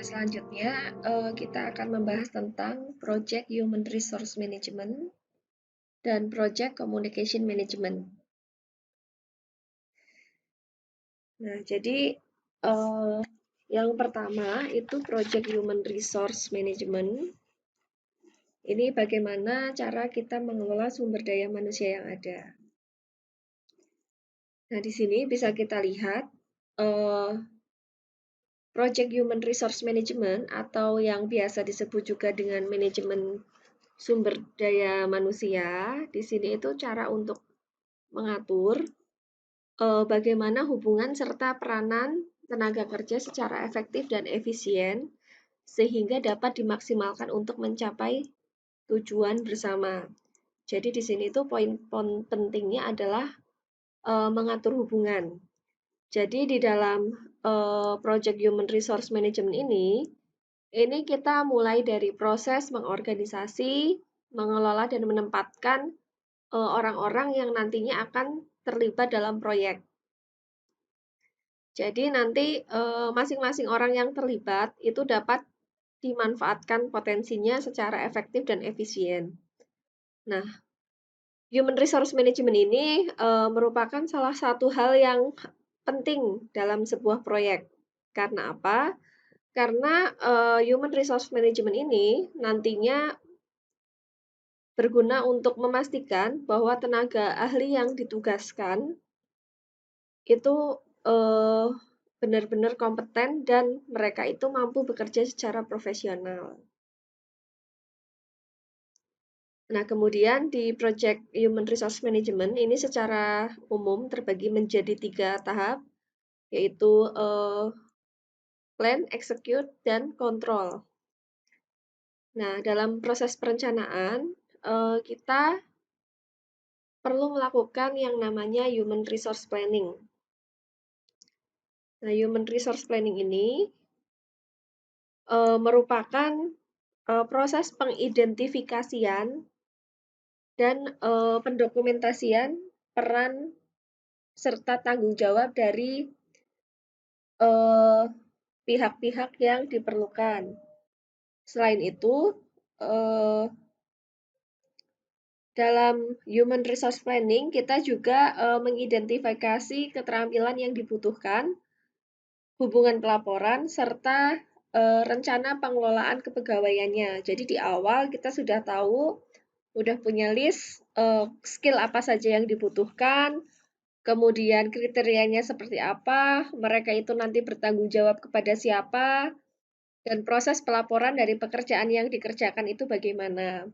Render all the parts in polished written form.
Selanjutnya kita akan membahas tentang Project Human Resource Management dan Project Communication Management. Nah, jadi yang pertama itu Project Human Resource Management. Ini bagaimana cara kita mengelola sumber daya manusia yang ada. Nah, di sini bisa kita lihat Project Human Resource Management atau yang biasa disebut juga dengan manajemen sumber daya manusia. Di sini itu cara untuk mengatur bagaimana hubungan serta peranan tenaga kerja secara efektif dan efisien sehingga dapat dimaksimalkan untuk mencapai tujuan bersama. Jadi di sini itu poin pentingnya adalah mengatur hubungan. Jadi di dalam Project Human Resource Management ini kita mulai dari proses mengorganisasi, mengelola dan menempatkan orang-orang yang nantinya akan terlibat dalam proyek. Jadi nanti masing-masing orang yang terlibat itu dapat dimanfaatkan potensinya secara efektif dan efisien. Nah, Human Resource Management ini merupakan salah satu hal yang penting dalam sebuah proyek. Karena apa? Karena Human Resource Management ini nantinya berguna untuk memastikan bahwa tenaga ahli yang ditugaskan itu benar-benar kompeten dan mereka itu mampu bekerja secara profesional. Nah, kemudian di Project Human Resource Management ini secara umum terbagi menjadi 3 tahap, yaitu plan, execute, dan control. Nah, dalam proses perencanaan, kita perlu melakukan yang namanya Human Resource Planning. Nah, Human Resource Planning ini merupakan proses pengidentifikasian dan pendokumentasian peran serta tanggung jawab dari pihak-pihak yang diperlukan. Selain itu, dalam Human Resource Planning kita juga mengidentifikasi keterampilan yang dibutuhkan, hubungan pelaporan, serta rencana pengelolaan kepegawaiannya. Jadi di awal kita sudah tahu, udah punya list skill apa saja yang dibutuhkan, kemudian kriterianya seperti apa, mereka itu nanti bertanggung jawab kepada siapa, dan proses pelaporan dari pekerjaan yang dikerjakan itu bagaimana.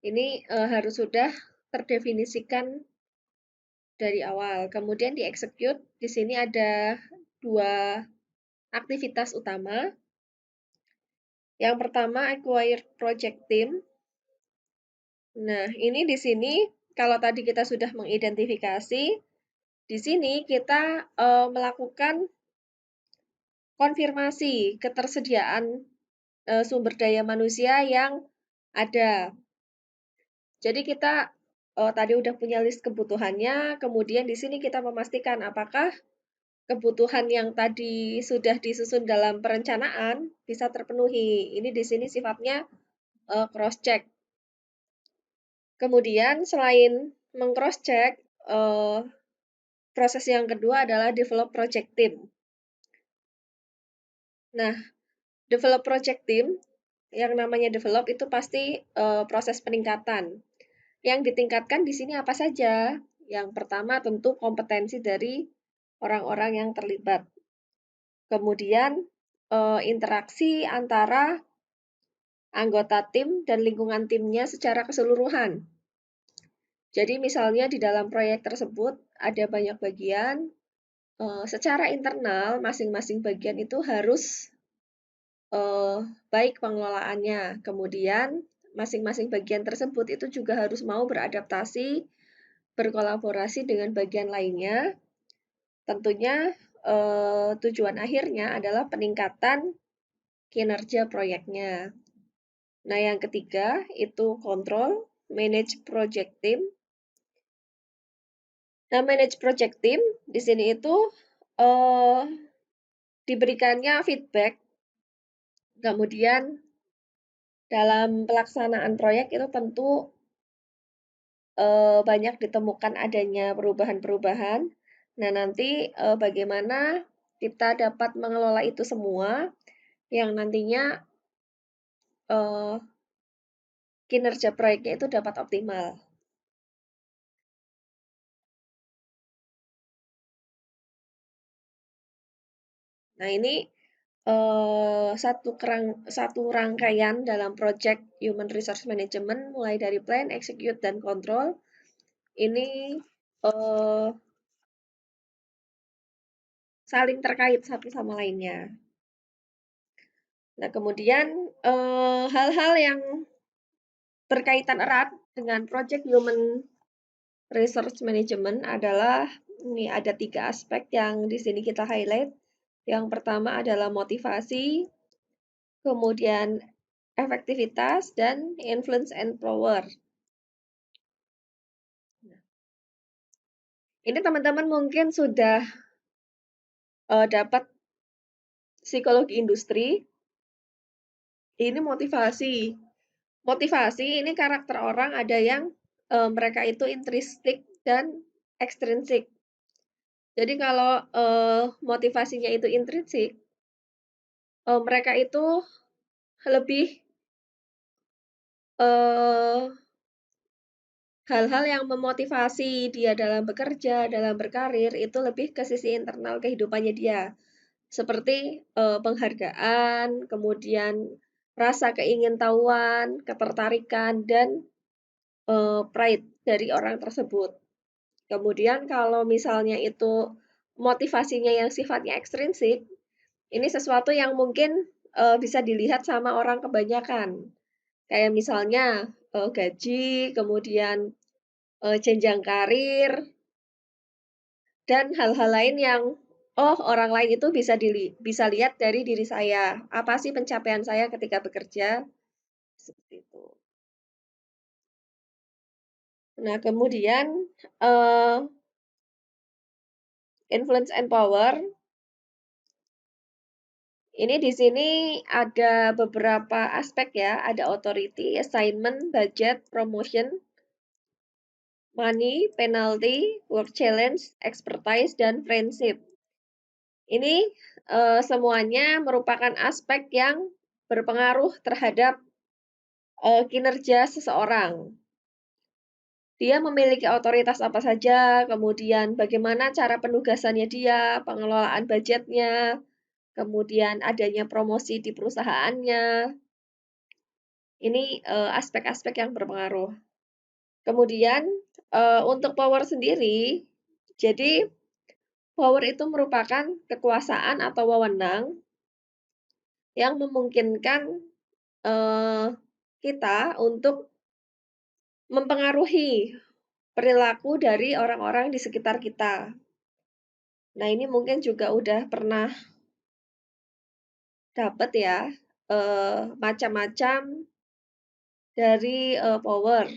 Ini harus sudah terdefinisikan dari awal. Kemudian di execute, di sini ada 2 aktivitas utama. Yang pertama, acquire project team. Nah, ini di sini kalau tadi kita sudah mengidentifikasi, di sini kita melakukan konfirmasi ketersediaan sumber daya manusia yang ada. Jadi kita tadi udah punya list kebutuhannya, kemudian di sini kita memastikan apakah kebutuhan yang tadi sudah disusun dalam perencanaan bisa terpenuhi. Ini di sini sifatnya cross check. Kemudian selain meng-cross check, proses yang kedua adalah develop project team. Nah, develop project team yang namanya develop itu pasti proses peningkatan. Yang ditingkatkan di sini apa saja? Yang pertama tentu kompetensi dari orang-orang yang terlibat. Kemudian interaksi antara anggota tim dan lingkungan timnya secara keseluruhan. Jadi misalnya di dalam proyek tersebut ada banyak bagian, secara internal masing-masing bagian itu harus baik pengelolaannya. Kemudian masing-masing bagian tersebut itu juga harus mau beradaptasi, berkolaborasi dengan bagian lainnya. Tentunya tujuan akhirnya adalah peningkatan kinerja proyeknya. Nah, yang ketiga itu kontrol, manage project team. Nah, manage project team di sini itu diberikannya feedback Kemudian dalam pelaksanaan proyek itu tentu banyak ditemukan adanya perubahan-perubahan. Nah, nanti bagaimana kita dapat mengelola itu semua yang nantinya eh, kinerja proyeknya itu dapat optimal. Nah, ini satu rangkaian dalam project Human Resource Management mulai dari plan, execute, dan control. Ini eh, saling terkait satu sama lainnya. Nah, kemudian hal-hal yang berkaitan erat dengan project Human Resource Management adalah ini ada 3 aspek yang di sini kita highlight. Yang pertama adalah motivasi, kemudian efektivitas, dan influence and power. Ini teman-teman mungkin sudah dapat psikologi industri. Ini motivasi. Motivasi ini karakter orang ada yang mereka itu intrinsik dan ekstrinsik. Jadi kalau motivasinya itu intrinsik, mereka itu lebih eh, hal-hal yang memotivasi dia dalam bekerja, dalam berkarir itu lebih ke sisi internal kehidupannya dia. Seperti penghargaan, kemudian rasa keingintahuan, ketertarikan, dan pride dari orang tersebut. Kemudian kalau misalnya itu motivasinya yang sifatnya ekstrinsik, ini sesuatu yang mungkin bisa dilihat sama orang kebanyakan. Kayak misalnya gaji, kemudian jenjang karir, dan hal-hal lain yang oh orang lain itu bisa lihat dari diri saya. Apa sih pencapaian saya ketika bekerja? Seperti itu. Nah, kemudian uh, influence and power. Ini di sini ada beberapa aspek ya, ada authority, assignment, budget, promotion, money, penalty, work challenge, expertise, dan friendship. Ini semuanya merupakan aspek yang berpengaruh terhadap kinerja seseorang. Dia memiliki otoritas apa saja, kemudian bagaimana cara penugasannya dia, pengelolaan budgetnya, kemudian adanya promosi di perusahaannya. Ini aspek-aspek yang berpengaruh. Kemudian untuk power sendiri, jadi power itu merupakan kekuasaan atau wewenang yang memungkinkan eh, kita untuk mempengaruhi perilaku dari orang-orang di sekitar kita. Nah, ini mungkin juga udah pernah dapat ya macam-macam dari power.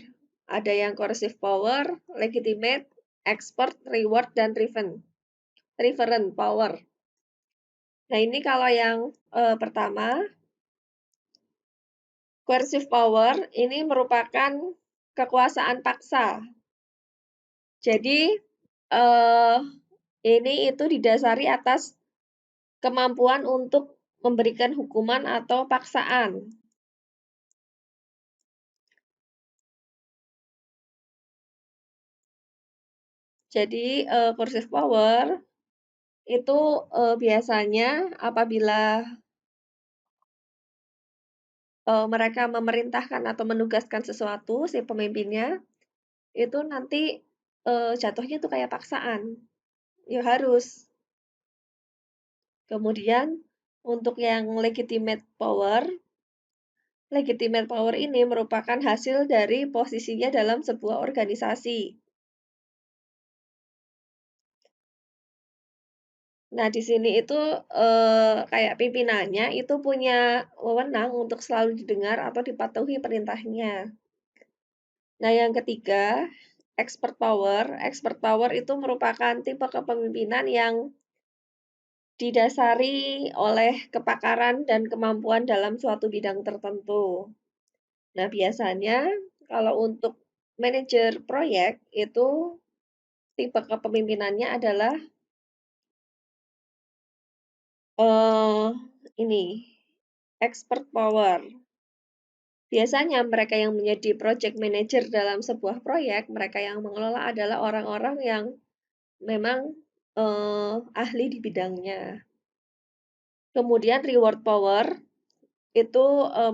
Ada yang coercive power, legitimate, expert, reward, dan referent power. Nah, ini kalau yang pertama, coercive power ini merupakan kekuasaan paksa. Jadi, eh, ini itu didasari atas kemampuan untuk memberikan hukuman atau paksaan. Jadi, coercive power itu biasanya apabila mereka memerintahkan atau menugaskan sesuatu, si pemimpinnya, itu nanti jatuhnya itu kayak paksaan. Ya harus. Kemudian untuk yang legitimate power ini merupakan hasil dari posisinya dalam sebuah organisasi. Nah, di sini itu kayak pimpinannya itu punya wewenang untuk selalu didengar atau dipatuhi perintahnya. Nah, yang ketiga, expert power. Expert power itu merupakan tipe kepemimpinan yang didasari oleh kepakaran dan kemampuan dalam suatu bidang tertentu. Nah, biasanya kalau untuk manajer proyek itu tipe kepemimpinannya adalah eh ini expert power. Biasanya mereka yang menjadi project manager dalam sebuah proyek, mereka yang mengelola adalah orang-orang yang memang ahli di bidangnya. Kemudian reward power itu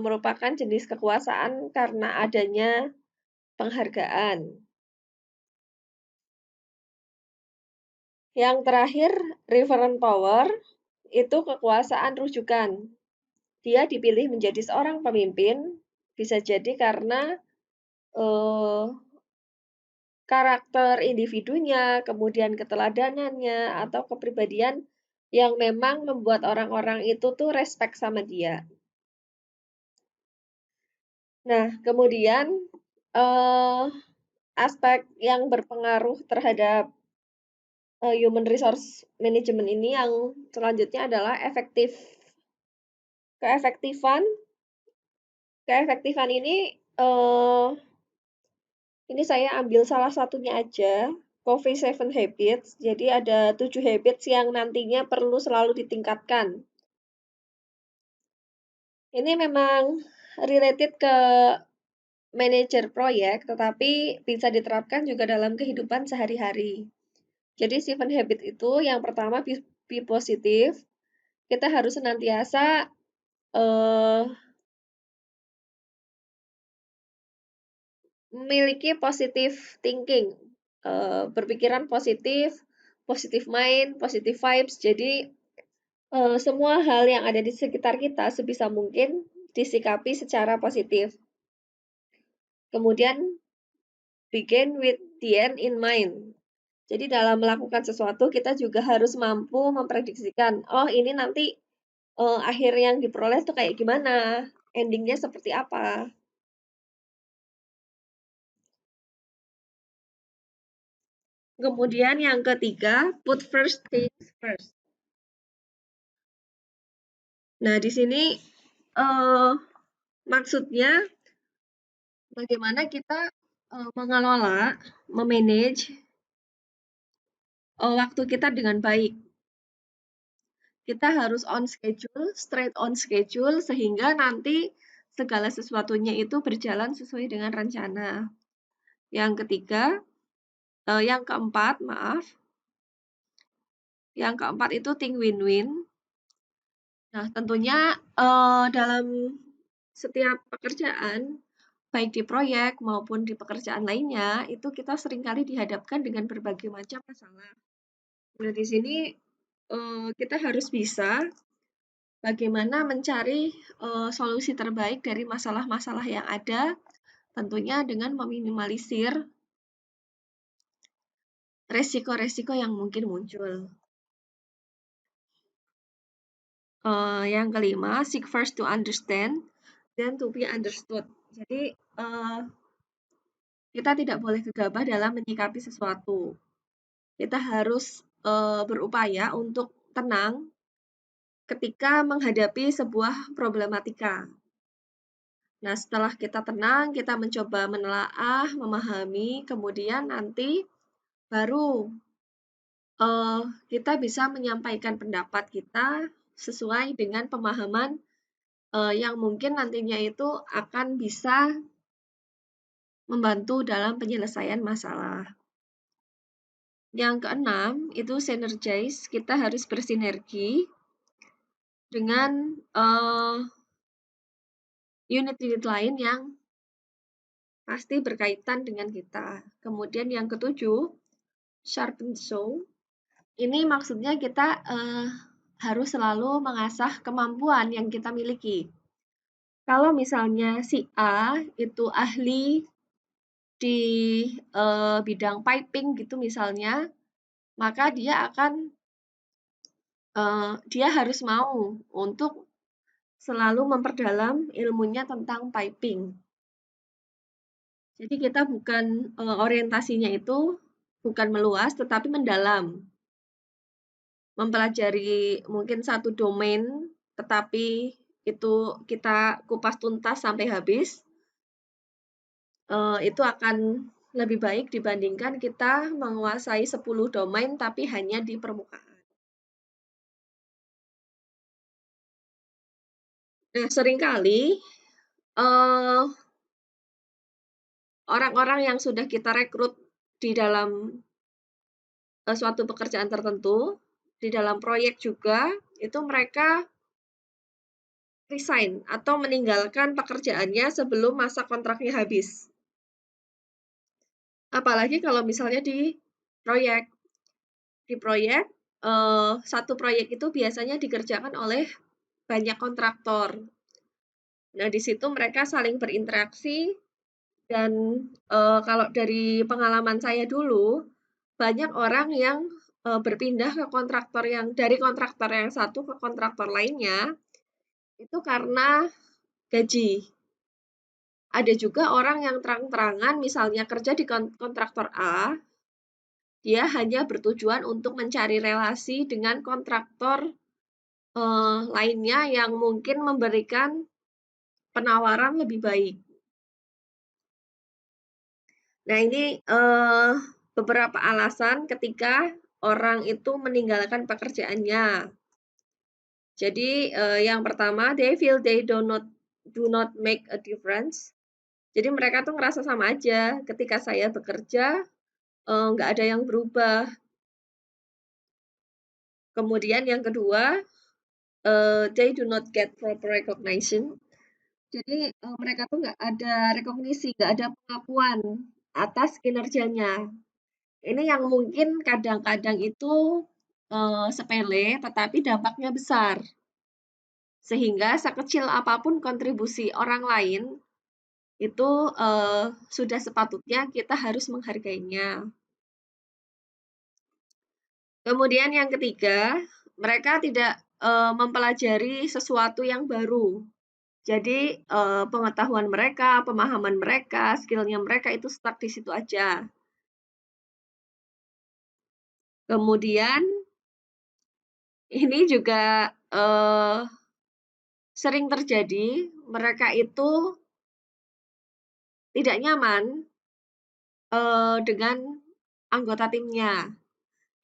merupakan jenis kekuasaan karena adanya penghargaan. Yang terakhir, referent power itu kekuasaan rujukan. Dia dipilih menjadi seorang pemimpin, bisa jadi karena eh, karakter individunya, kemudian keteladanannya, atau kepribadian yang memang membuat orang-orang itu tuh respect sama dia. Nah, kemudian eh, aspek yang berpengaruh terhadap human resource management ini yang selanjutnya adalah keefektifan. Keefektifan ini saya ambil salah satunya aja, Coffee Seven Habits. Jadi ada 7 habits yang nantinya perlu selalu ditingkatkan. Ini memang related ke manajer proyek, tetapi bisa diterapkan juga dalam kehidupan sehari-hari. Jadi seven habit itu yang pertama be positif. Kita harus senantiasa eh, memiliki positive thinking, berpikiran positif, positive mind, positive vibes. Jadi semua hal yang ada di sekitar kita sebisa mungkin disikapi secara positif. Kemudian begin with the end in mind. Jadi dalam melakukan sesuatu kita juga harus mampu memprediksikan, oh ini nanti akhir yang diperoleh itu kayak gimana, endingnya seperti apa. Kemudian yang ketiga, put first things first. Nah, di sini eh, maksudnya bagaimana kita mengelola, memanage waktu kita dengan baik. Kita harus on schedule, straight on schedule, sehingga nanti segala sesuatunya itu berjalan sesuai dengan rencana. Yang ketiga, yang keempat, maaf. Yang keempat itu think win-win. Nah, tentunya dalam setiap pekerjaan, baik di proyek maupun di pekerjaan lainnya, itu kita seringkali dihadapkan dengan berbagai macam masalah. Nah, di sini kita harus bisa bagaimana mencari solusi terbaik dari masalah-masalah yang ada, tentunya dengan meminimalisir resiko-resiko yang mungkin muncul. Yang kelima, seek first to understand, then to be understood. Jadi, kita tidak boleh gegabah dalam menyikapi sesuatu. Kita harus berupaya untuk tenang ketika menghadapi sebuah problematika. Nah, setelah kita tenang, kita mencoba menelaah, memahami, kemudian nanti baru kita bisa menyampaikan pendapat kita sesuai dengan pemahaman yang mungkin nantinya itu akan bisa membantu dalam penyelesaian masalah. Yang keenam, itu synergize, kita harus bersinergi dengan unit-unit lain yang pasti berkaitan dengan kita. Kemudian yang ketujuh, sharpen soul. Ini maksudnya kita harus selalu mengasah kemampuan yang kita miliki. Kalau misalnya si A itu ahli di bidang piping gitu misalnya, maka dia harus mau untuk selalu memperdalam ilmunya tentang piping. Jadi kita bukan orientasinya itu bukan meluas tetapi mendalam. mempelajari mungkin satu domain, tetapi itu kita kupas tuntas sampai habis, itu akan lebih baik dibandingkan kita menguasai 10 domain tapi hanya di permukaan. Nah, seringkali orang-orang yang sudah kita rekrut di dalam suatu pekerjaan tertentu, di dalam proyek juga, itu mereka resign atau meninggalkan pekerjaannya sebelum masa kontraknya habis. Apalagi kalau misalnya di proyek. Di proyek, satu proyek itu biasanya dikerjakan oleh banyak kontraktor. Nah, di situ mereka saling berinteraksi dan kalau dari pengalaman saya dulu, banyak orang yang berpindah ke kontraktor yang dari kontraktor yang satu ke kontraktor lainnya, itu karena gaji. Ada juga orang yang terang-terangan misalnya kerja di kontraktor A, dia hanya bertujuan untuk mencari relasi dengan kontraktor lainnya yang mungkin memberikan penawaran lebih baik. Nah, ini beberapa alasan ketika orang itu meninggalkan pekerjaannya. Jadi yang pertama, they feel they do not make a difference. Jadi mereka tuh ngerasa sama aja ketika saya bekerja, nggak ada yang berubah. Kemudian yang kedua, they do not get proper recognition. Jadi mereka tuh nggak ada rekognisi, nggak ada pengakuan atas kinerjanya. Ini yang mungkin kadang-kadang itu sepele, tetapi dampaknya besar. Sehingga sekecil apapun kontribusi orang lain, itu sudah sepatutnya kita harus menghargainya. Kemudian yang ketiga, mereka tidak mempelajari sesuatu yang baru. Jadi pengetahuan mereka, pemahaman mereka, skill-nya mereka itu stuck di situ aja. Kemudian ini juga sering terjadi, mereka itu tidak nyaman dengan anggota timnya.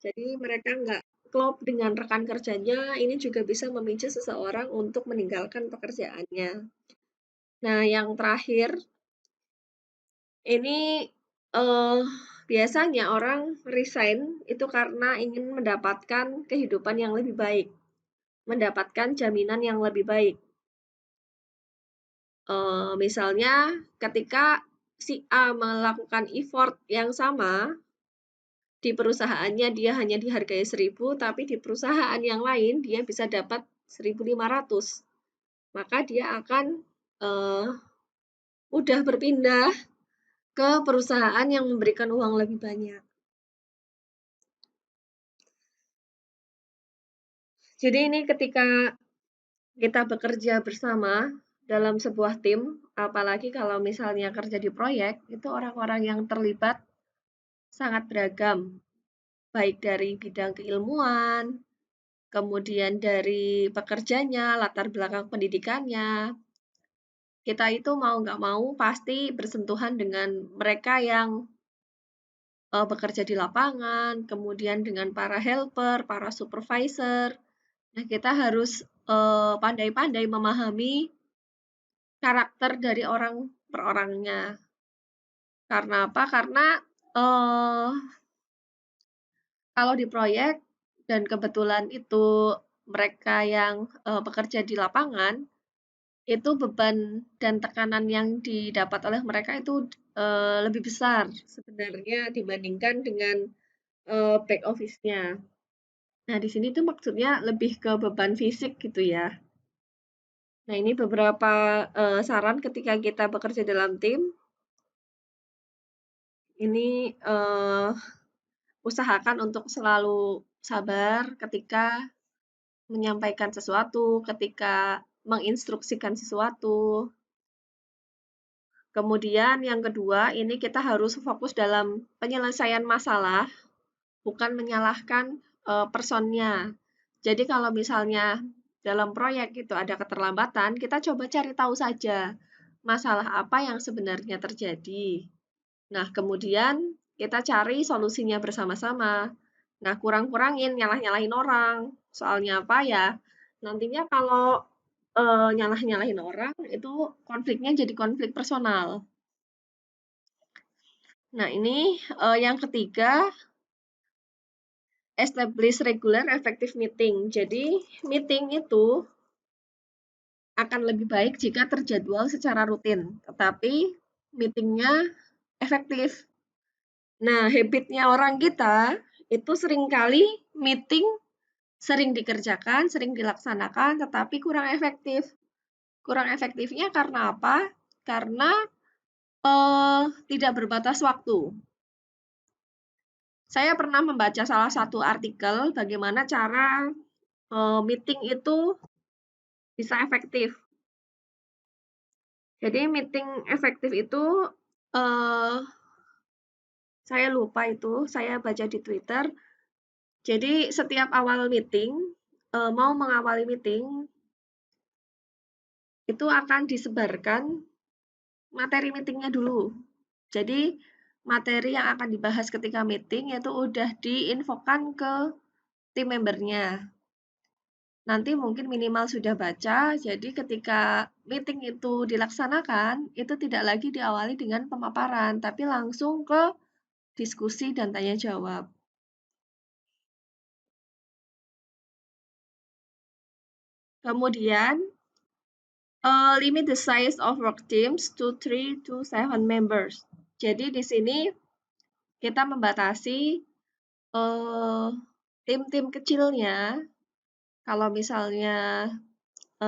Jadi mereka nggak klop dengan rekan kerjanya, ini juga bisa memicu seseorang untuk meninggalkan pekerjaannya. Nah, yang terakhir, ini biasanya orang resign itu karena ingin mendapatkan kehidupan yang lebih baik, mendapatkan jaminan yang lebih baik. Misalnya ketika si A melakukan effort yang sama, di perusahaannya dia hanya dihargai 1.000, tapi di perusahaan yang lain dia bisa dapat 1.500. Maka dia akan mudah berpindah ke perusahaan yang memberikan uang lebih banyak. Jadi ini ketika kita bekerja bersama dalam sebuah tim, apalagi kalau misalnya kerja di proyek, itu orang-orang yang terlibat sangat beragam, baik dari bidang keilmuan, kemudian dari pekerjanya, latar belakang pendidikannya. Kita itu mau nggak mau pasti bersentuhan dengan mereka yang bekerja di lapangan, kemudian dengan para helper, para supervisor. Nah, kita harus pandai-pandai memahami karakter dari orang per orangnya. Karena apa? Karena uh, kalau di proyek dan kebetulan itu mereka yang bekerja di lapangan, itu beban dan tekanan yang didapat oleh mereka itu lebih besar sebenarnya dibandingkan dengan back office-nya. Nah, di sini tuh maksudnya lebih ke beban fisik gitu ya. Nah, ini beberapa saran ketika kita bekerja dalam tim. Ini usahakan untuk selalu sabar ketika menyampaikan sesuatu, ketika menginstruksikan sesuatu. Kemudian yang kedua, ini kita harus fokus dalam penyelesaian masalah, bukan menyalahkan personnya. Jadi kalau misalnya dalam proyek itu ada keterlambatan, kita coba cari tahu saja masalah apa yang sebenarnya terjadi. Nah, kemudian kita cari solusinya bersama-sama. Nah, kurang-kurangin nyalah-nyalahin orang. Soalnya apa ya? Nantinya kalau nyalah-nyalahin orang itu konfliknya jadi konflik personal. Nah, ini yang ketiga, establish regular effective meeting. Jadi, meeting itu akan lebih baik jika terjadwal secara rutin, tetapi meetingnya efektif. Nah, habitnya orang kita itu seringkali meeting sering dikerjakan, sering dilaksanakan, tetapi kurang efektif. Kurang efektifnya karena apa? Karena tidak berbatas waktu. Saya pernah membaca salah satu artikel bagaimana cara meeting itu bisa efektif. Jadi meeting efektif itu saya lupa itu, saya baca di Twitter. Jadi setiap awal meeting, mau mengawali meeting, itu akan disebarkan materi meetingnya dulu. Jadi materi yang akan dibahas ketika meeting itu udah diinfokan ke tim membernya. Nanti mungkin minimal sudah baca, jadi ketika meeting itu dilaksanakan, itu tidak lagi diawali dengan pemaparan, tapi langsung ke diskusi dan tanya jawab. Kemudian, limit the size of work teams to 3 to 7 members. Jadi di sini kita membatasi tim-tim kecilnya. Kalau misalnya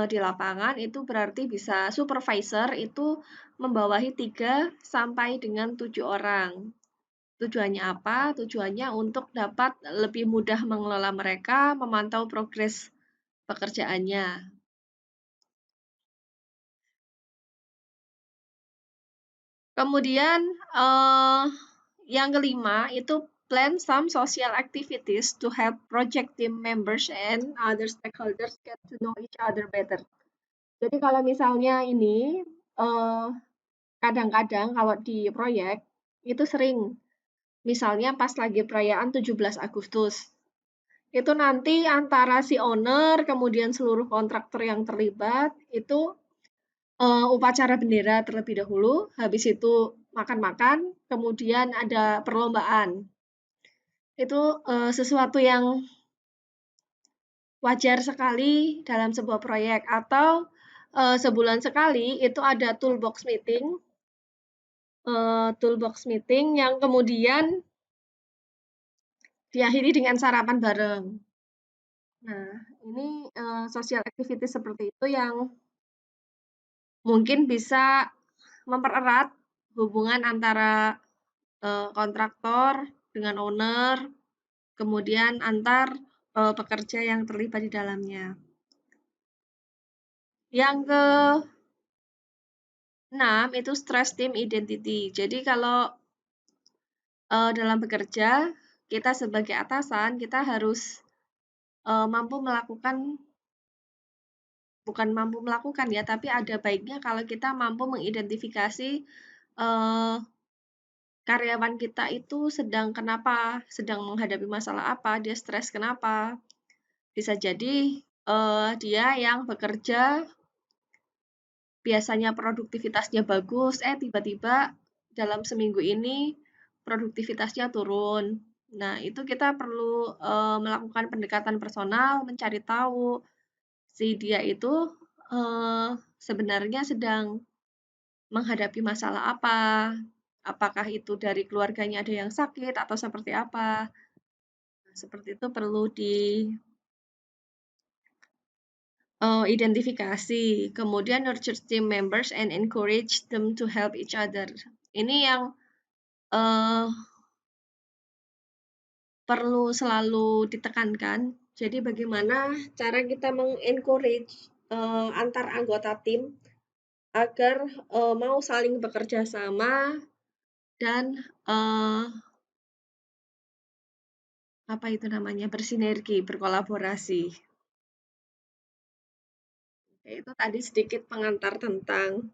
di lapangan itu berarti bisa supervisor itu membawahi 3 sampai dengan 7 orang. Tujuannya apa? Tujuannya untuk dapat lebih mudah mengelola mereka, memantau progres pekerjaannya. Kemudian yang kelima itu plan some social activities to help project team members and other stakeholders get to know each other better. Jadi kalau misalnya ini kadang-kadang kalau di proyek itu sering misalnya pas lagi perayaan 17 Agustus. Itu nanti antara si owner kemudian seluruh kontraktor yang terlibat itu upacara bendera terlebih dahulu, habis itu makan-makan, kemudian ada perlombaan. Itu sesuatu yang wajar sekali dalam sebuah proyek atau sebulan sekali itu ada toolbox meeting yang kemudian diakhiri dengan sarapan bareng. Nah, ini social activity seperti itu yang mungkin bisa mempererat hubungan antara kontraktor dengan owner, kemudian antar pekerja yang terlibat di dalamnya. Yang ke-6 itu stress team identity. Jadi kalau dalam bekerja, kita sebagai atasan, kita harus mampu melakukan, bukan mampu melakukan ya, tapi ada baiknya kalau kita mampu mengidentifikasi karyawan kita itu sedang kenapa, sedang menghadapi masalah apa, dia stres kenapa. Bisa jadi dia yang bekerja biasanya produktivitasnya bagus, tiba-tiba dalam seminggu ini produktivitasnya turun. Nah, itu kita perlu melakukan pendekatan personal, mencari tahu si dia itu sebenarnya sedang menghadapi masalah apa. Apakah itu dari keluarganya ada yang sakit atau seperti apa. Nah, seperti itu perlu identifikasi. Kemudian nurture team members and encourage them to help each other. Ini yang perlu selalu ditekankan. Jadi bagaimana cara kita mengencourage antar anggota tim agar mau saling bekerja sama dan apa itu namanya, bersinergi, berkolaborasi. Itu tadi sedikit pengantar tentang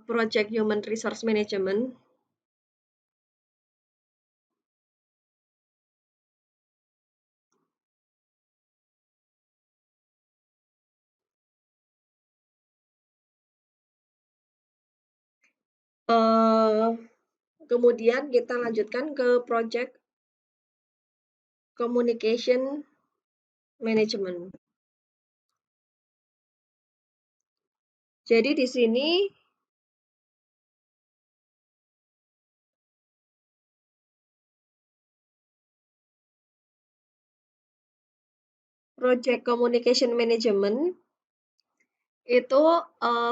Project Human Resource Management. Eh, Kemudian kita lanjutkan ke Project Communication Management. Jadi di sini Project Communication Management itu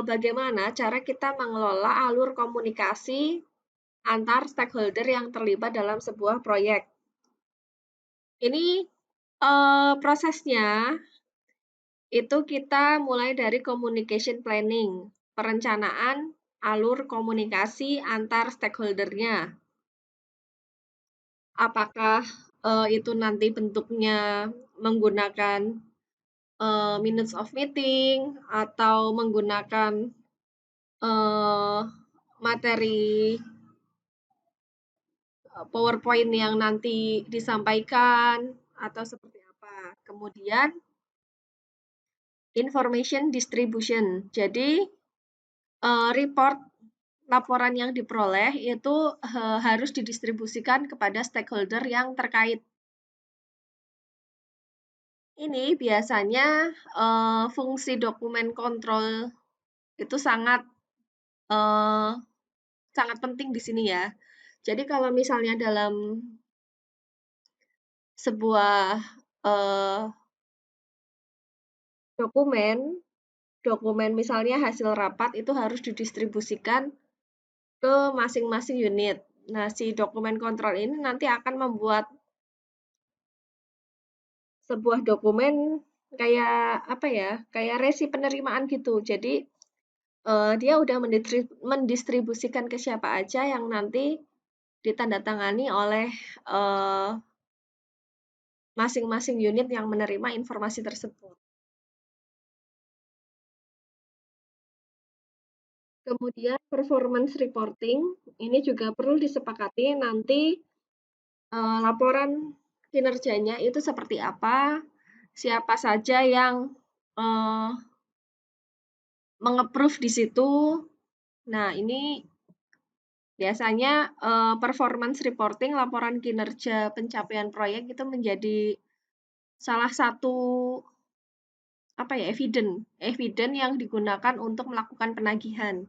bagaimana cara kita mengelola alur komunikasi antar stakeholder yang terlibat dalam sebuah proyek. Ini prosesnya itu kita mulai dari communication planning, perencanaan alur komunikasi antar stakeholdernya. Apakah itu nanti bentuknya menggunakan minutes of meeting atau menggunakan materi PowerPoint yang nanti disampaikan atau seperti apa. Kemudian information distribution. Jadi report laporan yang diperoleh itu harus didistribusikan kepada stakeholder yang terkait. Ini biasanya fungsi dokumen kontrol itu sangat sangat penting di sini ya. Jadi kalau misalnya dalam sebuah dokumen, misalnya hasil rapat itu harus didistribusikan ke masing-masing unit. Nah, si dokumen kontrol ini nanti akan membuat sebuah dokumen kayak apa ya, kayak resi penerimaan gitu. Jadi dia udah mendistribusikan ke siapa aja yang nanti ditandatangani oleh masing-masing unit yang menerima informasi tersebut. Kemudian performance reporting, ini juga perlu disepakati nanti laporan kinerjanya itu seperti apa, siapa saja yang meng-approve di situ. Nah, ini biasanya performance reporting, laporan kinerja pencapaian proyek itu menjadi salah satu apa ya, eviden yang digunakan untuk melakukan penagihan.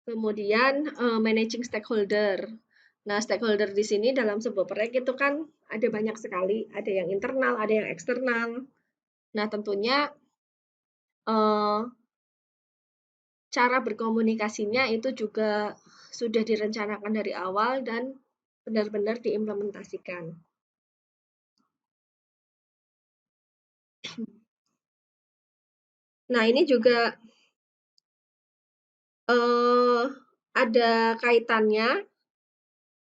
Kemudian managing stakeholder. Nah, stakeholder di sini dalam sebuah proyek itu kan ada banyak sekali, ada yang internal, ada yang eksternal. Nah, tentunya cara berkomunikasinya itu juga sudah direncanakan dari awal dan benar-benar diimplementasikan. Nah, ini juga ada kaitannya.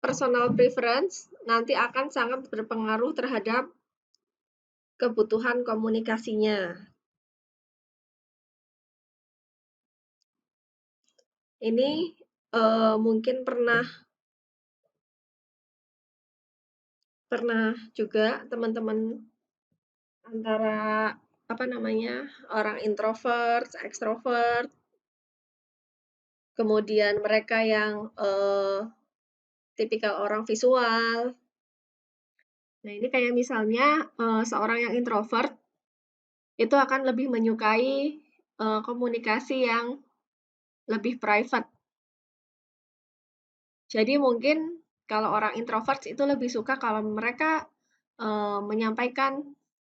Personal preference nanti akan sangat berpengaruh terhadap kebutuhan komunikasinya. Ini mungkin pernah juga teman-teman antara apa namanya, orang introvert, ekstrovert, kemudian mereka yang tipikal orang visual. Nah, ini kayak misalnya seorang yang introvert itu akan lebih menyukai komunikasi yang lebih private. Jadi mungkin kalau orang introvert itu lebih suka kalau mereka menyampaikan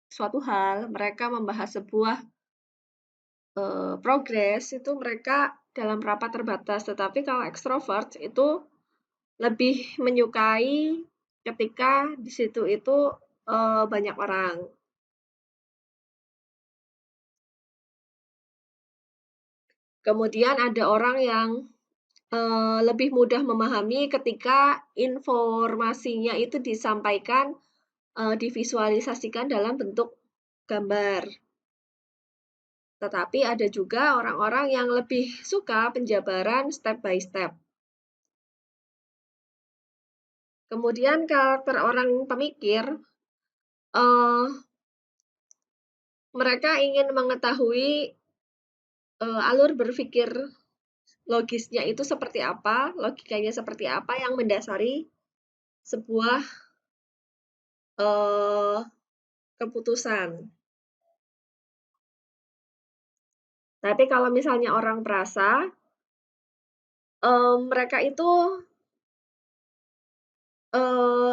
suatu hal, mereka membahas sebuah progres itu mereka dalam rapat terbatas. Tetapi kalau ekstrovert itu lebih menyukai ketika di situ itu banyak orang. Kemudian ada orang yang lebih mudah memahami ketika informasinya itu disampaikan, divisualisasikan dalam bentuk gambar. Tetapi ada juga orang-orang yang lebih suka penjabaran step by step. Kemudian karakter orang pemikir, mereka ingin mengetahui alur berpikir logisnya itu seperti apa, logikanya seperti apa yang mendasari sebuah keputusan. Tapi kalau misalnya orang perasa, mereka itu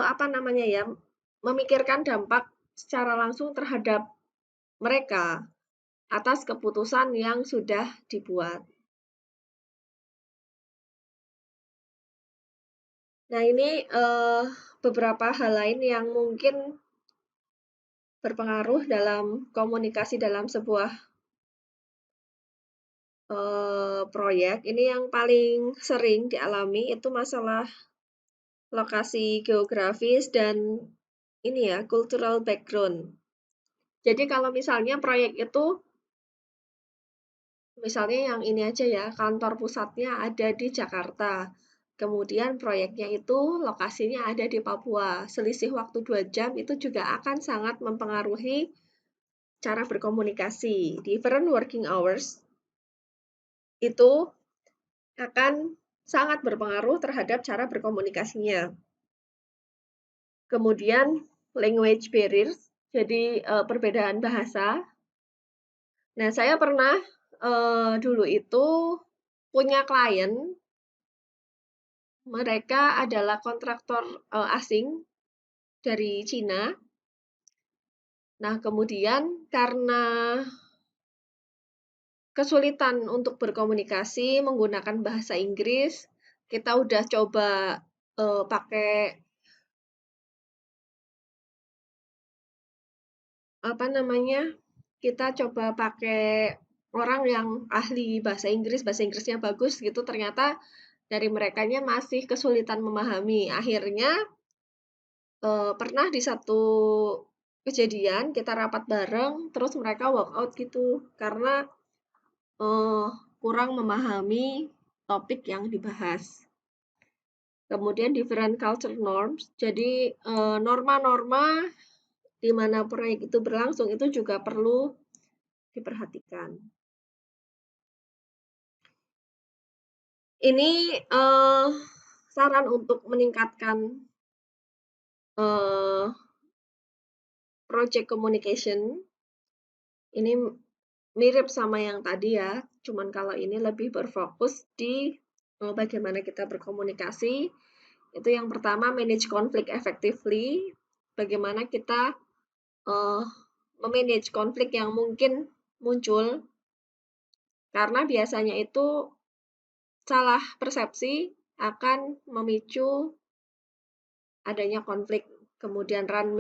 apa namanya ya, memikirkan dampak secara langsung terhadap mereka atas keputusan yang sudah dibuat. Nah, ini beberapa hal lain yang mungkin berpengaruh dalam komunikasi dalam sebuah proyek. Ini yang paling sering dialami itu masalah lokasi geografis dan ini ya, cultural background. Jadi kalau misalnya proyek itu, misalnya yang ini aja ya, kantor pusatnya ada di Jakarta. Kemudian proyeknya itu lokasinya ada di Papua. Selisih waktu 2 jam itu juga akan sangat mempengaruhi cara berkomunikasi. Different working hours itu akan sangat berpengaruh terhadap cara berkomunikasinya. Kemudian language barriers, jadi perbedaan bahasa. Nah, saya pernah dulu itu punya klien, mereka adalah kontraktor asing dari Cina. Nah, kemudian karena kesulitan untuk berkomunikasi menggunakan bahasa Inggris, kita udah coba pakai apa namanya? Kita coba pakai orang yang ahli bahasa Inggrisnya bagus gitu, ternyata dari merekanya masih kesulitan memahami. Akhirnya pernah di satu kejadian kita rapat bareng, terus mereka walk out gitu karena uh, kurang memahami topik yang dibahas. Kemudian different culture norms, jadi norma-norma di mana proyek itu berlangsung itu juga perlu diperhatikan. Ini saran untuk meningkatkan project communication. Ini mirip sama yang tadi ya, cuman kalau ini lebih berfokus di bagaimana kita berkomunikasi. Itu yang pertama, manage conflict effectively. Bagaimana kita memanage konflik yang mungkin muncul karena biasanya itu salah persepsi akan memicu adanya konflik. Kemudian run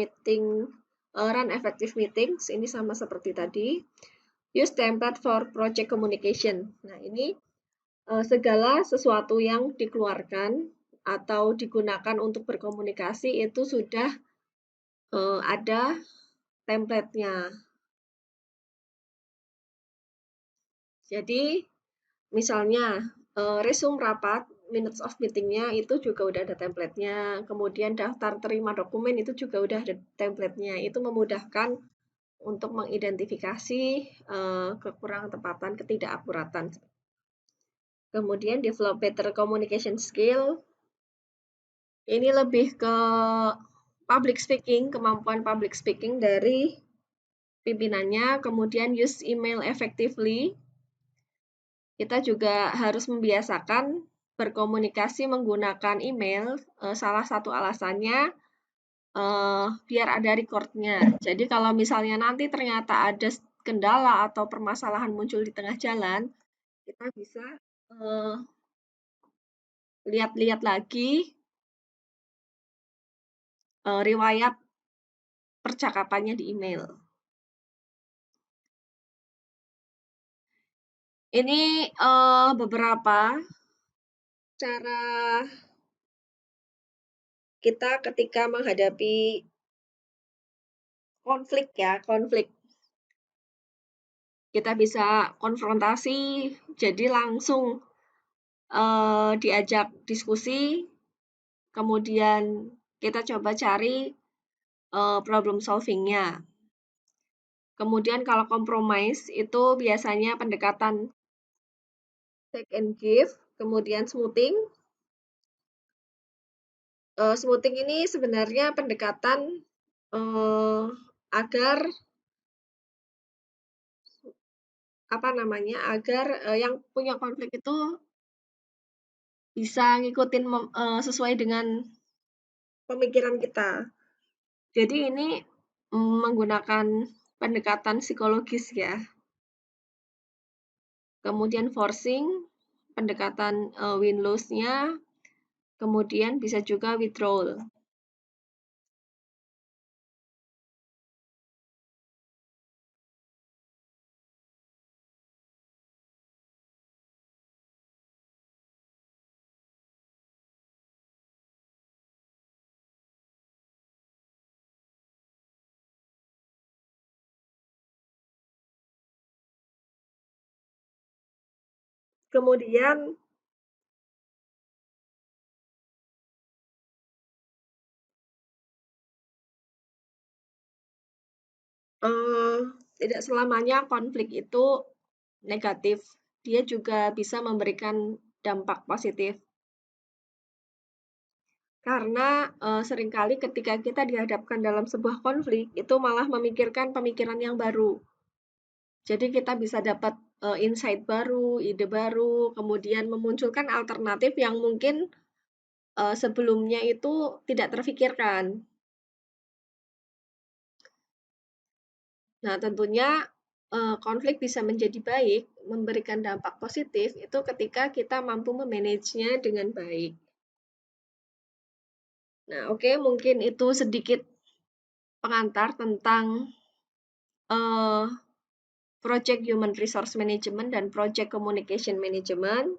effective meetings, ini sama seperti tadi. Use template for project communication. Nah, ini segala sesuatu yang dikeluarkan atau digunakan untuk berkomunikasi itu sudah ada template-nya. Jadi, misalnya resume rapat, minutes of meeting-nya itu juga udah ada template-nya. Kemudian daftar terima dokumen itu juga udah ada template-nya. Itu memudahkan untuk mengidentifikasi kekurang tepatan, ketidakakuratan. Kemudian develop better communication skill. Ini lebih ke public speaking, kemampuan public speaking dari pimpinannya. Kemudian use email effectively. Kita juga harus membiasakan berkomunikasi menggunakan email. Salah satu alasannya biar ada record-nya. Jadi kalau misalnya nanti ternyata ada kendala atau permasalahan muncul di tengah jalan, kita bisa lihat-lihat lagi riwayat percakapannya di email. Ini beberapa cara kita ketika menghadapi konflik ya, konflik. Kita bisa konfrontasi, jadi langsung diajak diskusi, kemudian kita coba cari problem solving-nya. Kemudian kalau compromise itu biasanya pendekatan take and give, kemudian smoothing. Smoothing ini sebenarnya pendekatan agar apa namanya, agar yang punya konflik itu bisa ngikutin sesuai dengan pemikiran kita. Jadi ini menggunakan pendekatan psikologis ya. Kemudian forcing, pendekatan win-lose-nya, kemudian bisa juga withdrawal. Kemudian tidak selamanya konflik itu negatif. Dia juga bisa memberikan dampak positif. Karena seringkali ketika kita dihadapkan dalam sebuah konflik, itu malah memikirkan pemikiran yang baru. Jadi kita bisa dapat insight baru, ide baru, kemudian memunculkan alternatif yang mungkin sebelumnya itu tidak terfikirkan. Nah, tentunya konflik bisa menjadi baik, memberikan dampak positif itu ketika kita mampu memanagenya dengan baik. Nah, oke, mungkin itu sedikit pengantar tentang Project Human Resource Management dan Project Communication Management.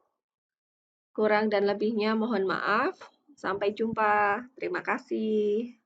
Kurang dan lebihnya mohon maaf. Sampai jumpa. Terima kasih.